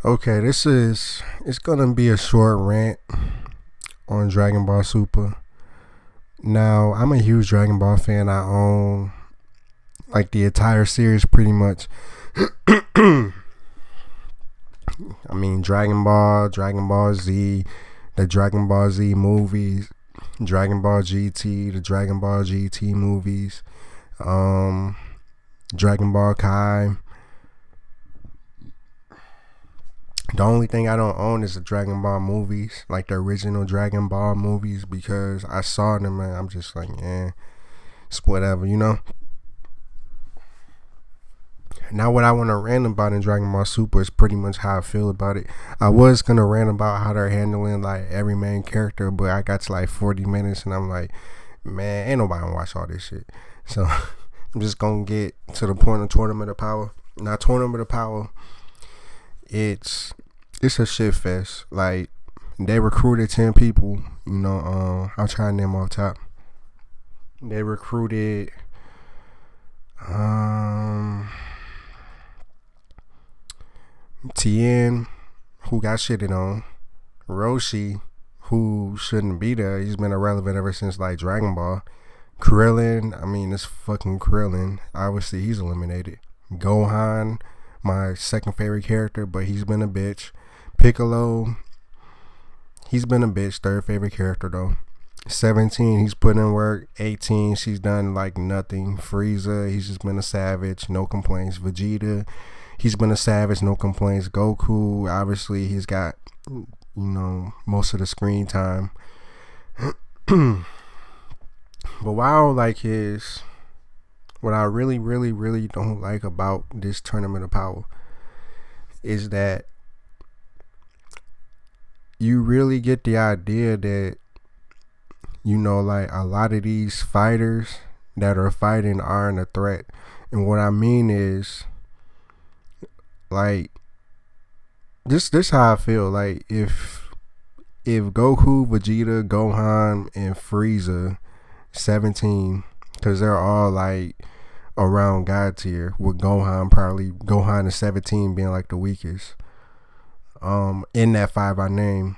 Okay, it's gonna be a short rant on Dragon Ball Super. Now, I'm a huge Dragon Ball fan. I own like the entire series pretty much. I mean Dragon Ball, Dragon Ball Z, the Dragon Ball Z movies, Dragon Ball GT, the Dragon Ball GT movies, um, Dragon Ball Kai. The only thing I don't own is the Dragon Ball movies, like the original Dragon Ball movies, because I saw them and I'm just like, it's whatever. Now, what I want to rant about in Dragon Ball Super is pretty much how I feel about it. I was gonna rant about how they're handling like every main character, but I got to like 40 minutes and I'm like, man, ain't nobody gonna watch all this shit. So I'm just gonna get to the point of Tournament of Power. Now, Tournament of Power, it's a shit fest. Like, they recruited 10 people. I'll try to name off top. They recruited um Tien, who got shitted on. Roshi, who shouldn't be there. He's been irrelevant ever since like Dragon Ball. Krillin, I mean, it's fucking Krillin. Obviously, he's eliminated. Gohan, my second favorite character, but he's been a bitch. Piccolo, he's been a bitch. Third favorite character though. 17, he's put in work. 18, she's done like nothing. Frieza, he's just been a savage, no complaints. Vegeta, he's been a savage, no complaints. Goku, obviously, he's got most of the screen time. But what I really, really, really don't like about this Tournament of Power is that you really get the idea that like a lot of these fighters that are fighting aren't a threat. And what I mean is, like, this how I feel. Like, if Goku, Vegeta, Gohan, and Frieza, 17, because they're all like around God tier, with Gohan and 17 being like the weakest. In that five I named,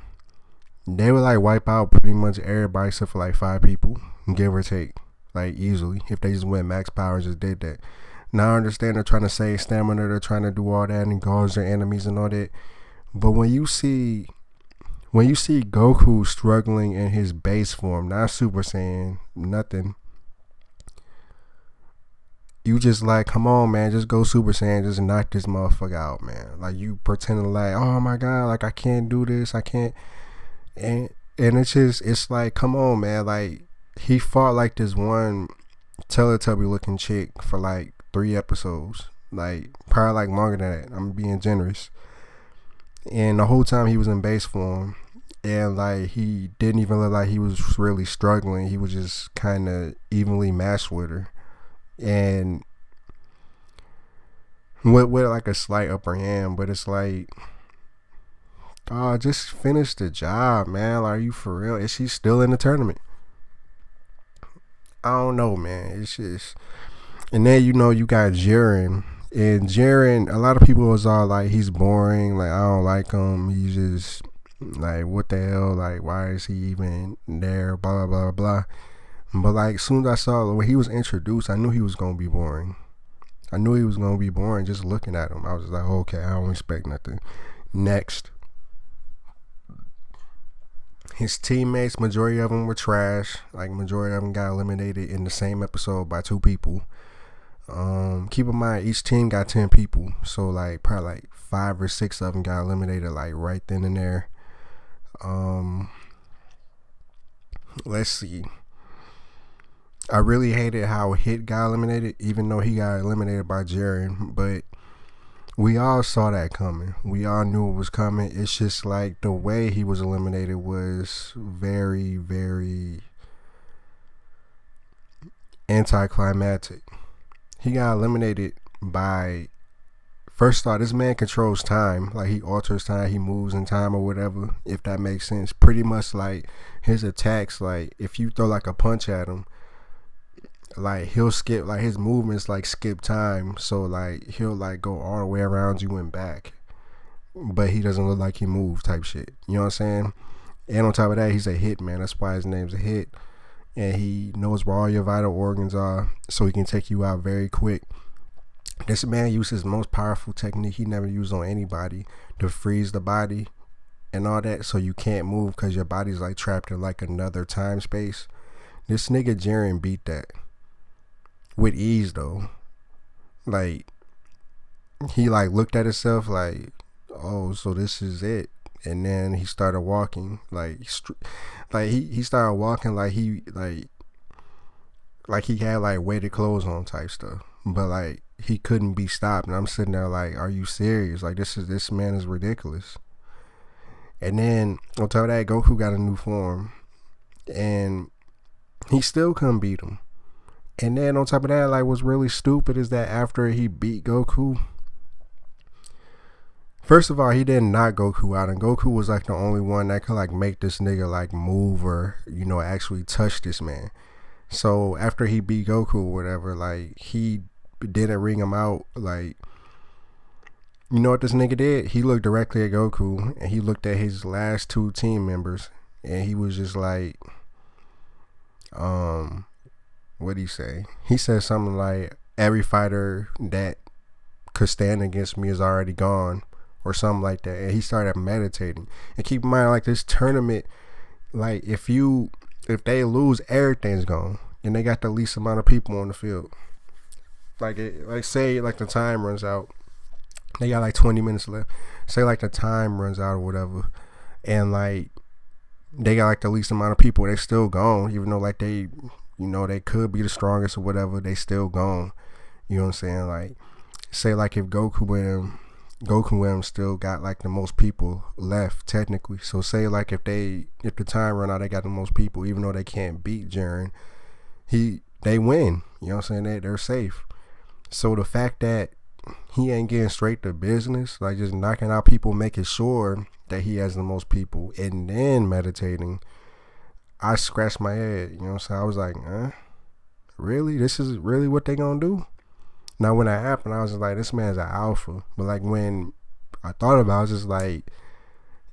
they would like wipe out pretty much everybody except for like 5 people, give or take, like easily, if they just went max power and just did that. Now I understand they're trying to save stamina, they're trying to do all that and gauge their enemies and all that. But when you see Goku struggling in his base form, not Super Saiyan, nothing, you just like, come on, man, just go Super Saiyan, just knock this motherfucker out, man. Like, you pretending like, oh my god, like I can't do this, I can't, and it's like, come on, man. Like, he fought like this one Teletubby looking chick for like 3 episodes, like probably like longer than that. I'm being generous. And the whole time he was in base form, and like he didn't even look like he was really struggling. He was just kind of evenly matched with her, and with like a slight upper hand. But it's like, oh, just finish the job, man. Like, are you for real? Is she still in the tournament? I don't know, man. It's just, and then you got Jiren. And Jiren, a lot of people was all like, he's boring. Like, I don't like him. He's just like, what the hell? Like, why is he even there? Blah, blah, blah, blah. But like, as soon as I saw when he was introduced, I knew he was going to be boring. I knew he was going to be boring just looking at him. I was like, okay, I don't expect nothing. Next. His teammates, majority of them were trash. Like, majority of them got eliminated in the same episode by 2 people. Keep in mind, each team got 10 people, so like probably like 5 or 6 of them got eliminated like right then and there. Let's see. I really hated how Hit got eliminated, even though he got eliminated by Jiren, but we all saw that coming. We all knew it was coming. It's just like the way he was eliminated was very, very anticlimactic. He got eliminated by, first off, this man controls time. Like, he alters time, he moves in time or whatever, if that makes sense. Pretty much like his attacks, like if you throw like a punch at him, like he'll skip, like his movements like skip time, so like he'll like go all the way around you and back. but he doesn't look like he moved type shit. You know what I'm saying? And on top of that, he's a hit man. That's why his name's a hit. And he knows where all your vital organs are, so he can take you out very quick. This man used his most powerful technique he never used on anybody to freeze the body and all that, so you can't move because your body's like trapped in like another time space. This nigga Jiren beat that with ease though. Like, he like looked at himself like, oh, so this is it. And then he started walking like he started walking like he had like weighted clothes on type stuff, but like he couldn't be stopped. And I'm sitting there like, are you serious? Like, this man is ridiculous. And then on top of that, Goku got a new form and he still couldn't beat him. And then on top of that, like, what's really stupid is that after he beat Goku, first of all, he didn't knock Goku out, and Goku was like the only one that could like make this nigga like move or, you know, actually touch this man. So after he beat Goku or whatever, like, he didn't ring him out. Like, you know what this nigga did? He looked directly at Goku and he looked at his last two team members and he was just like, what'd he say? He said something like, every fighter that could stand against me is already gone, or something like that. And he started meditating. And keep in mind, like, this tournament, like, if they lose, everything's gone, and they got the least amount of people on the field. Like, say like the time runs out, they got like 20 minutes left. Say like the time runs out or whatever, and like they got like the least amount of people, they still gone. Even though like they, you know, they could be the strongest or whatever, they still gone. You know what I'm saying? Like, say like if Goku and him still got like the most people left technically. So say like if the time run out, they got the most people, even though they can't beat Jiren, they win. You know what I'm saying? They're safe. So the fact that he ain't getting straight to business, like just knocking out people, making sure that he has the most people, and then meditating, I scratched my head. You know what I'm saying? I was like, really? This is really what they gonna do? Now when that happened, I was just like, this man's an alpha. But like when I thought about it, I was just like,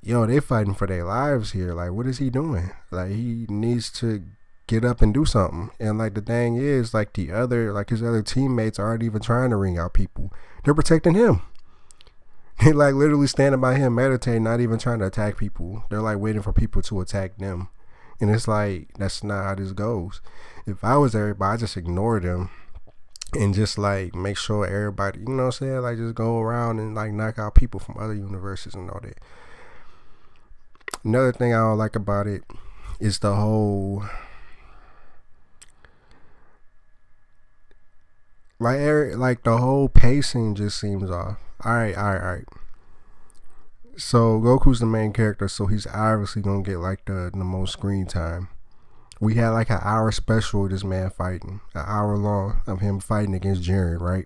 yo, they fighting for their lives here. Like, what is he doing? Like, he needs to get up and do something. And like the thing is, like his other teammates aren't even trying to ring out people. They're protecting him. They like literally standing by him, meditating, not even trying to attack people. They're like waiting for people to attack them. And it's like, that's not how this goes. If I was everybody, I just ignore them and just like make sure everybody, you know what I'm saying, like just go around and like knock out people from other universes and all that. Another thing I don't like about it is the whole like the whole pacing just seems off. All right. So Goku's the main character, so he's obviously gonna get like the most screen time. We had like an hour special of this man fighting, an hour long of him fighting against Jiren, right?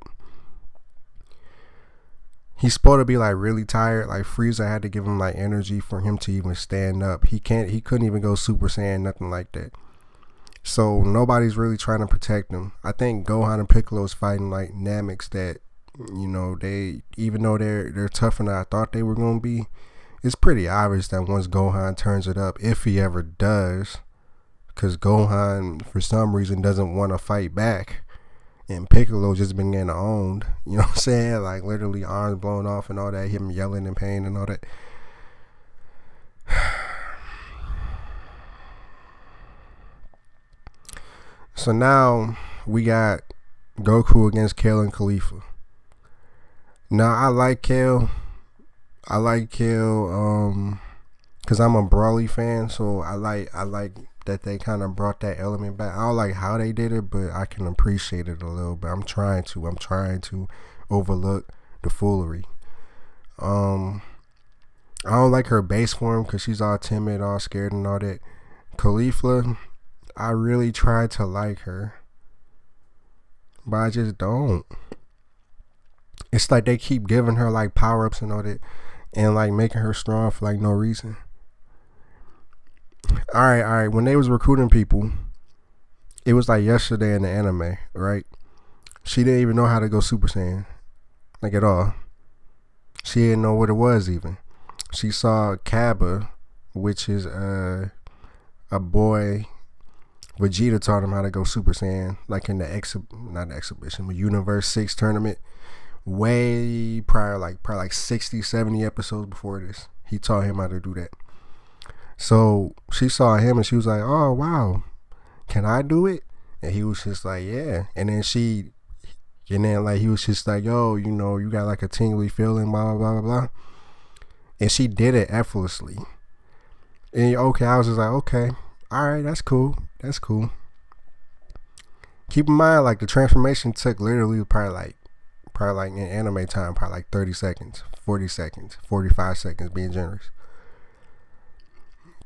He's supposed to be like really tired. Like Frieza had to give him like energy for him to even stand up. He couldn't even go Super Saiyan, nothing like that. So nobody's really trying to protect him. I think Gohan and Piccolo's fighting like Nameks that, you know, they, even though they're tougher than I thought they were gonna be, it's pretty obvious that once Gohan turns it up, if he ever does, because Gohan for some reason doesn't want to fight back, and Piccolo just been getting owned. You know what I'm saying? Like literally arms blown off and all that, him yelling in pain and all that. So now we got Goku against Kale and Khalifa. Now I like Kale because I'm a Broly fan, so I like that they kind of brought that element back. I don't like how they did it, but I can appreciate it a little bit. I'm trying to overlook the foolery. I don't like her base form because she's all timid, all scared and all that. Khalifa, I really tried to like her, but I just don't. It's like they keep giving her like power-ups and all that, and like making her strong for like no reason. All right. When they was recruiting people, it was like yesterday in the anime, right? She didn't even know how to go Super Saiyan, like at all. She didn't know what it was even. She saw Kaba, which is a boy. Vegeta taught him how to go Super Saiyan, like in the not exhibition, but Universe 6 tournament. Way prior, probably like 60, 70 episodes before this. He taught him how to do that. So she saw him and she was like, oh, wow, can I do it? And he was just like, yeah. And then he was just like, yo, you got like a tingly feeling, blah, blah, blah, blah, blah. And she did it effortlessly. And okay, I was just like, okay, all right, that's cool. That's cool. Keep in mind, like, the transformation took literally probably like in anime time, probably like 30 seconds, 40 seconds, 45 seconds, being generous.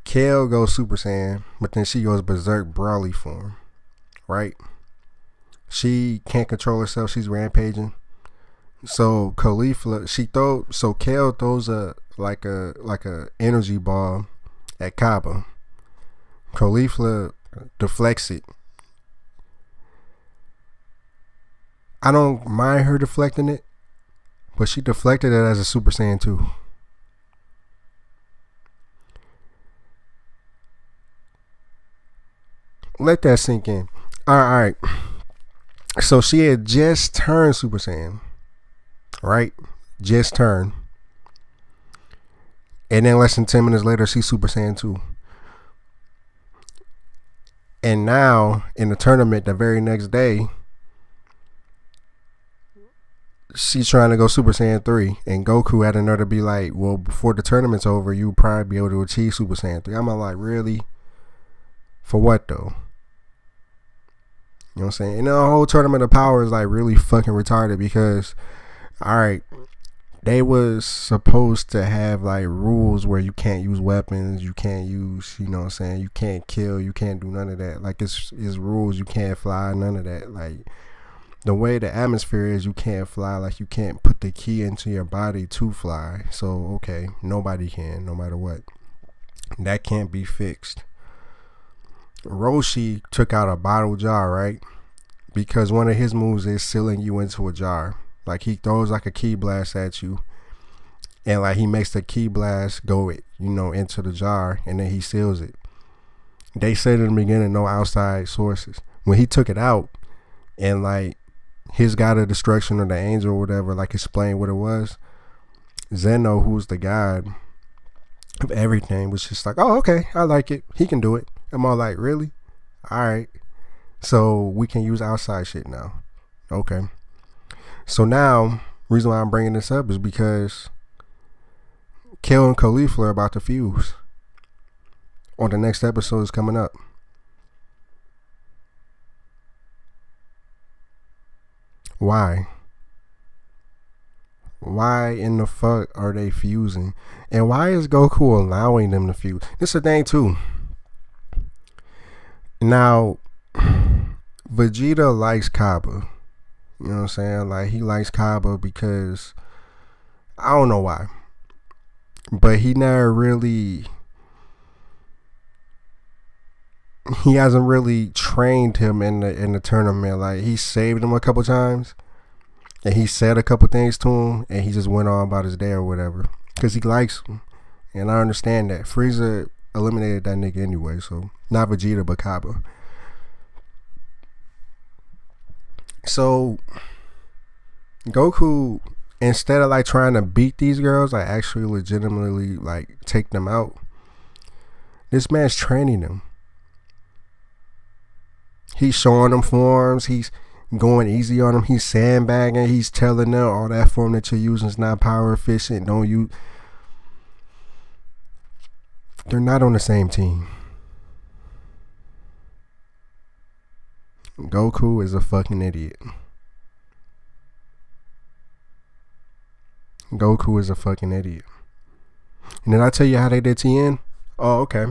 Kale goes Super Saiyan, but then she goes Berserk Broly form, right? She can't control herself. She's rampaging. So Kale throws a energy ball at Kaba. Caulifla deflects it. I don't mind her deflecting it, but she deflected it as a Super Saiyan 2. Let that sink in. All right. So she had just turned Super Saiyan, right? Just turned. And then less than 10 minutes later, she's Super Saiyan 2. And now, in the tournament the very next day, she's trying to go Super Saiyan 3. And Goku had her to be like, well, before the tournament's over, you'll probably be able to achieve Super Saiyan 3. I'm like, really? For what, though? You know what I'm saying? And the whole tournament of power is like really fucking retarded because, alright, they was supposed to have like rules where you can't use weapons, you can't use, you know what I'm saying, you can't kill, you can't do none of that. Like it's rules, you can't fly, none of that. Like the way the atmosphere is, you can't fly, like you can't put the key into your body to fly. So okay, nobody can, no matter what. That can't be fixed. Roshi took out a bottle jar, right? Because one of his moves is sealing you into a jar. Like he throws like a key blast at you, and like he makes the key blast go, into the jar, and then he seals it. They said in the beginning, no outside sources. When he took it out, and like his god of destruction or the angel or whatever, like explained what it was, Zeno, who's the god of everything, was just like, oh, okay, I like it. He can do it. I'm all like, really? All right. So we can use outside shit now. Okay. So now, reason why I'm bringing this up is because Kale and Caulifla are about to fuse. On the next episode is coming up. Why? Why in the fuck are they fusing? And why is Goku allowing them to fuse? This is the thing too. Now, Vegeta likes Kaba. You know what I'm saying? Like, he likes Kaba because I don't know why. But he hasn't really trained him in the tournament. Like, he saved him a couple times. And he said a couple things to him. And he just went on about his day or whatever. Because he likes him. And I understand that. Frieza eliminated that nigga anyway. So, not Vegeta, but Kaba. So, Goku, instead of like trying to beat these girls, like actually legitimately like take them out, this man's training them. He's showing them forms. He's going easy on them. He's sandbagging. He's telling them all that form that you're using is not power efficient. They're not on the same team. Goku is a fucking idiot. Goku is a fucking idiot. And then I tell you how they did Tien. Oh, okay.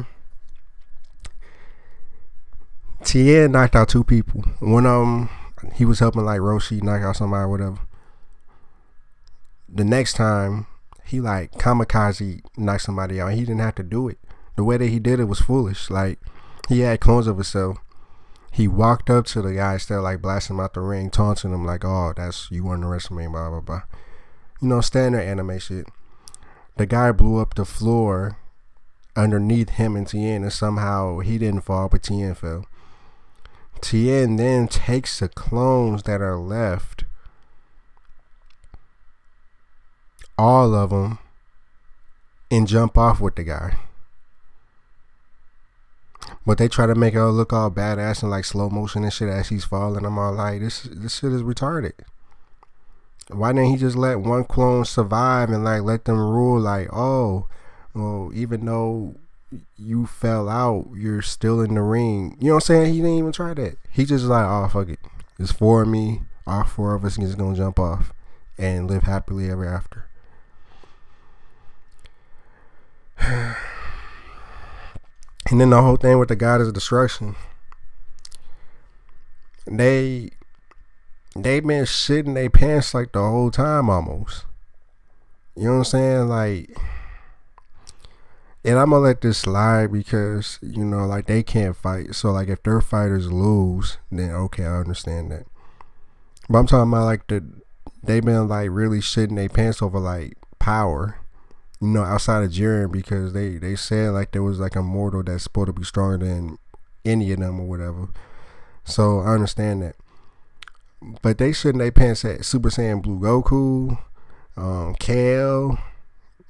Tien knocked out two people. One of them, he was helping like Roshi knock out somebody or whatever. The next time, he like kamikaze knocked somebody out. He didn't have to do it. The way that he did it was foolish. Like, he had clones of himself. He walked up to the guy, still like blasting him out the ring, taunting him like, oh, that's you underestimating, blah, blah, blah. standard anime shit. The guy blew up the floor underneath him and Tien, and somehow he didn't fall, but Tien fell. Tien then takes the clones that are left, all of them, and jump off with the guy. But they try to make it look all badass and like slow motion and shit as he's falling. I'm all like, this shit is retarded. Why didn't he just let one clone survive and like let them rule? Like, oh, well, even though you fell out, you're still in the ring. You know what I'm saying? He didn't even try that. He just like, oh, fuck it. It's 4 of me. All 4 of us is gonna jump off and live happily ever after. And then the whole thing with the goddess of destruction. They been shitting their pants like the whole time almost. You know what I'm saying? Like, and I'm gonna let this slide because, like they can't fight. So like if their fighters lose, then okay, I understand that. But I'm talking about like they been like really shitting their pants over like power. Outside of Jiren, because they said like there was like a mortal that's supposed to be stronger than any of them or whatever. So I understand that. But they shouldn't they pants at Super Saiyan Blue Goku, Kale.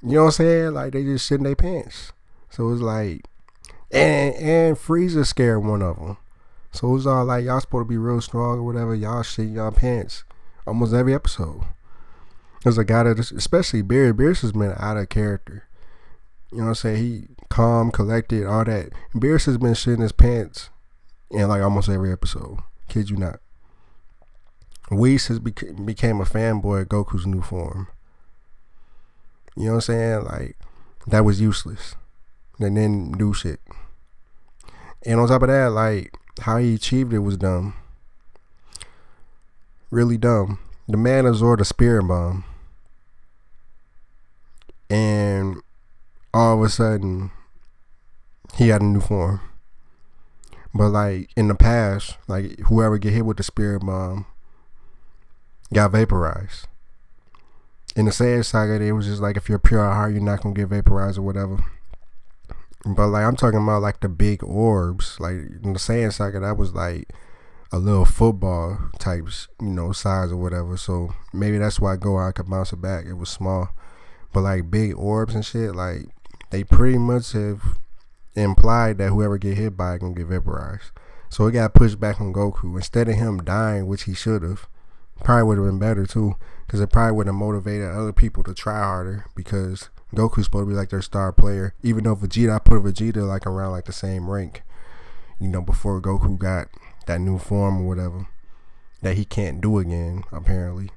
You know what I'm saying? Like they just shitting their pants. So it's like, and Frieza scared one of them. So it was all like, y'all supposed to be real strong or whatever. Y'all shitting y'all pants almost every episode. There's a guy that, especially Beerus has been out of character. You know what I'm saying? He calm, collected, all that. Beerus has been shitting his pants in like almost every episode. Kid you not. Whis has became a fanboy of Goku's new form. You know what I'm saying? Like, that was useless. And then do shit. And on top of that, like, how he achieved it was dumb. Really dumb. The man absorbed a spirit bomb. And all of a sudden, he had a new form. But like in the past, like whoever get hit with the spirit bomb got vaporized. In the Saiyan saga, it was just like if you're pure at heart, you're not gonna get vaporized or whatever. But like I'm talking about like the big orbs. Like in the Saiyan saga, that was like a little football types, size or whatever. So maybe that's why Gohan could bounce it back. It was small. But like big orbs and shit, like they pretty much have implied that whoever get hit by it gonna get vaporized. So it got pushed back on Goku. Instead of him dying, which he should have, probably would have been better too, because it probably would have motivated other people to try harder, because Goku's supposed to be like their star player. Even though I put Vegeta like around like the same rank, before Goku got that new form or whatever that he can't do again, apparently.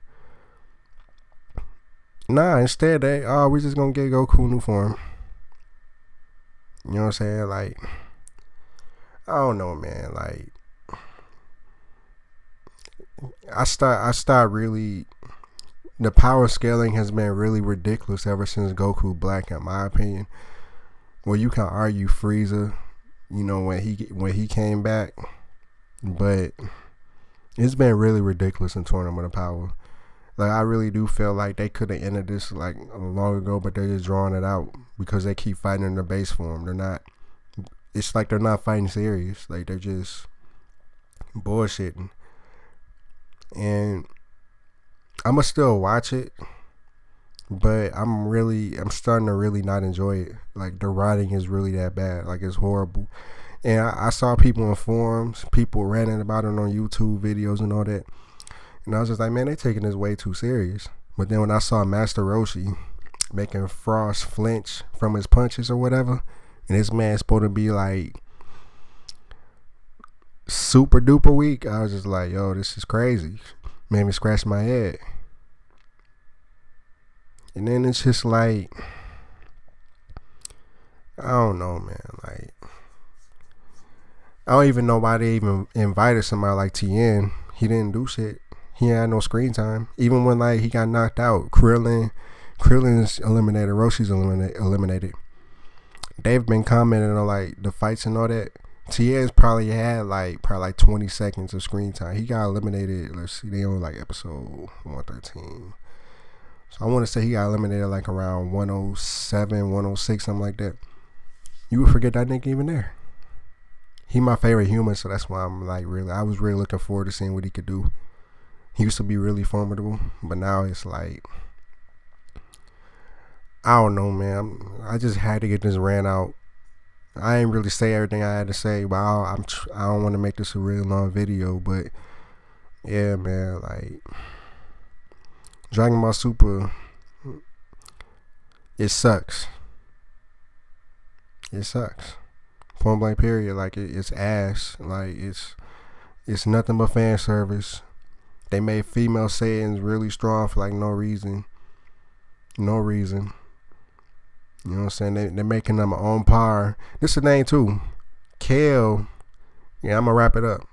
Nah, instead we're just gonna get Goku new form. You know what I'm saying? Like, I don't know, man. Like, I start really, the power scaling has been really ridiculous ever since Goku Black, in my opinion. Well, you can argue Frieza, when he came back, but it's been really ridiculous in Tournament of Power. Like, I really do feel like they could have ended this like long ago, but they're just drawing it out because they keep fighting in their base form. It's like they're not fighting serious. Like, they're just bullshitting. And I'ma still watch it, but I'm starting to really not enjoy it. Like, the writing is really that bad. Like, it's horrible. And I saw people in forums, people ranting about it on YouTube videos and all that. And I was just like, man, they're taking this way too serious. But then when I saw Master Roshi making Frost flinch from his punches or whatever, and this man's supposed to be like super duper weak, I was just like, yo, this is crazy. Made me scratch my head. And then it's just like, I don't know, man. Like, I don't even know why they even invited somebody like Tien. He didn't do shit. He had no screen time. Even when like he got knocked out, Krillin's eliminated, Roshi's eliminated. They've been commenting on like the fights and all that. Tien's probably had like 20 seconds of screen time. He got eliminated. Let's see, they on like episode 113. So I want to say he got eliminated like around 107, 106, something like that. You would forget that nigga even there. He my favorite human, so that's why I'm like I was really looking forward to seeing what he could do. He used to be really formidable, but now it's like, I don't know, man. I just had to get this rant out. I ain't really say everything I had to say, but I don't want to make this a really long video, but yeah, man, like Dragon Ball Super, it sucks. It sucks. Point blank period. Like it's ass. Like it's nothing but fan service. They made female Saiyans really strong for like no reason. No reason. You know what I'm saying? They're making them on par. This is the thing too. Kale. Yeah, I'm gonna wrap it up.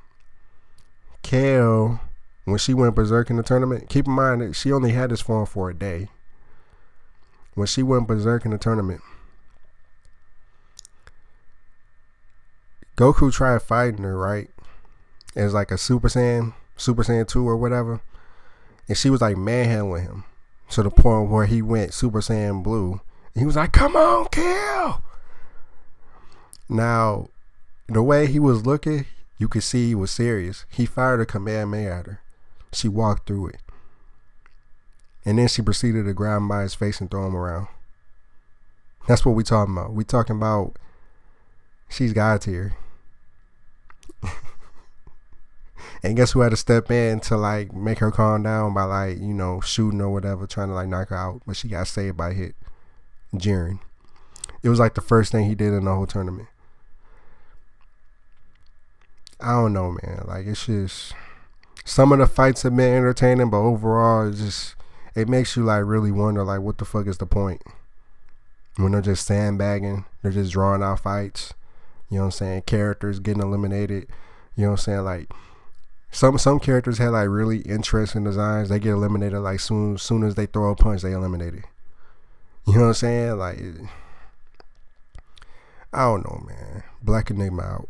Kale, when she went berserk in the tournament, keep in mind that she only had this form for a day. When she went berserk in the tournament, Goku tried fighting her, right? As like a Super Saiyan 2 or whatever. And she was like manhandling him to the point where he went Super Saiyan Blue. And he was like, come on, kill. Now, the way he was looking, you could see he was serious. He fired a Kamehameha at her. She walked through it. And then she proceeded to grab him by his face and throw him around. That's what we talking about. We talking about she's God tier. And guess who had to step in to like make her calm down by like, you know, shooting or whatever, trying to like knock her out. But she got saved by a hit. Jiren. It was like the first thing he did in the whole tournament. I don't know, man. Like it's just, some of the fights have been entertaining, but overall it makes you like really wonder like what the fuck is the point? When they're just sandbagging, they're just drawing out fights. You know what I'm saying? Characters getting eliminated. You know what I'm saying? Like some characters had like really interesting designs. They get eliminated like soon as they throw a punch, they eliminated. You know what I'm saying? Like I don't know, man. Black Enigma out.